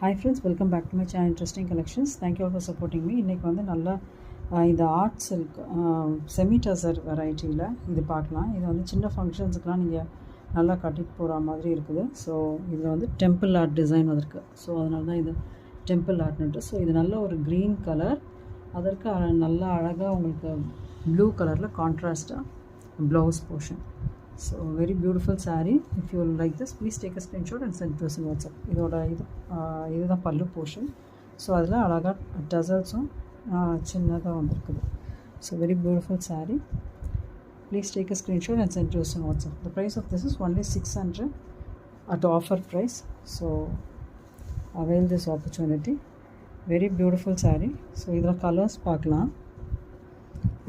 Hi friends, welcome back to my channel Interesting Collections. Thank you all for supporting me. இன்றைக்கி வந்து நல்லா இந்த art silk semi tussar வெரைட்டியில் இது பார்க்கலாம். இது வந்து சின்ன ஃபங்க்ஷன்ஸுக்கெலாம் நீங்கள் நல்லா கட்டிட்டு போகிற மாதிரி இருக்குது. ஸோ இதில் வந்து டெம்பிள் ஆர்ட் டிசைன் வந்திருக்கு. ஸோ அதனால தான் இது டெம்பிள் ஆர்ட்னுட்டு. ஸோ இது நல்ல ஒரு க்ரீன் கலர், அதற்கு நல்லா அழகாக உங்களுக்கு ப்ளூ கலரில் கான்ட்ராஸ்ட்டாக blouse portion. So very beautiful saree. If you like this, please take a screenshot and send to us in WhatsApp. இதுதான் பல்லு போர்ஷன். ஸோ அதில் அழகாக டசல்ஸும் சின்னதாக வந்திருக்குது. So very beautiful saree. Please take a screenshot and send to us in WhatsApp. The price of this is only 600 at offer price. So avail this opportunity. Very beautiful saree. So இதில் colours பார்க்கலாம்.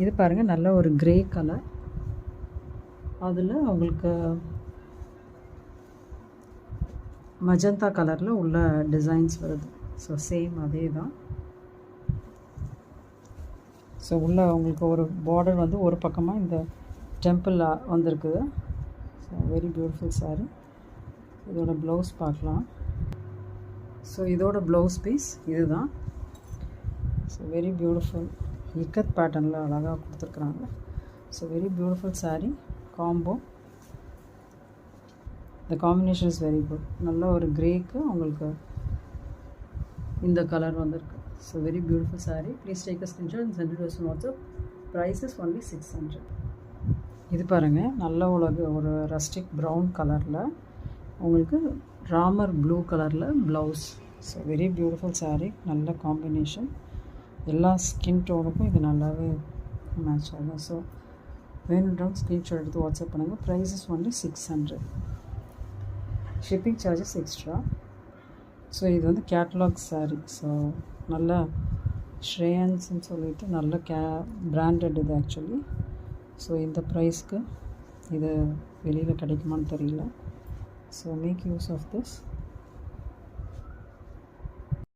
இது பாருங்கள், நல்ல ஒரு grey colour, அதில் உங்களுக்கு magenta கலரில் உள்ள டிசைன்ஸ் வருது. ஸோ சேம் அதே தான். ஸோ உள்ள உங்களுக்கு ஒரு பார்டர் வந்து ஒரு பக்கமாக இந்த டெம்பிள் வந்திருக்குது. So very beautiful saree. இதோட ப்ளவுஸ் பார்க்கலாம். ஸோ இதோட ப்ளவுஸ் பீஸ் இது தான். ஸோ வெரி பியூட்டிஃபுல் இக்கத் பேட்டர்னில் அழகாக கொடுத்துருக்குறாங்க. So very beautiful saree combo. the combination is very good. நல்ல ஒரு கிரேக்கு உங்களுக்கு இந்த கலர் வந்திருக்கு. So very beautiful saree. Please take a screenshot and send to us on WhatsApp. price is only 600. இது பாருங்கள், நல்ல ஒரு ரஸ்டிக் ப்ரௌன் கலரில் உங்களுக்கு ராமர் ப்ளூ கலரில் blouse. So very beautiful saree. நல்ல காம்பினேஷன். எல்லா ஸ்கின் டோனுக்கும் இது நல்லாவே மேட்ச் ஆகும். ஸோ வேணுன்றவங்க ஸ்க்ரீன்ஷாட் எடுத்து வாட்ஸ்அப் பண்ணுங்கள். Price is only 600. Shipping charges extra. So இது வந்து கேட்லாக் saree. ஸோ நல்ல ஷ்ரேயன்ஸ்ன்னு சொல்லிட்டு நல்ல பிராண்டட் இது ஆக்சுவலி. ஸோ இந்த ப்ரைஸ்க்கு இது வெளியில் கிடைக்குமான்னு தெரியல. So make use of this.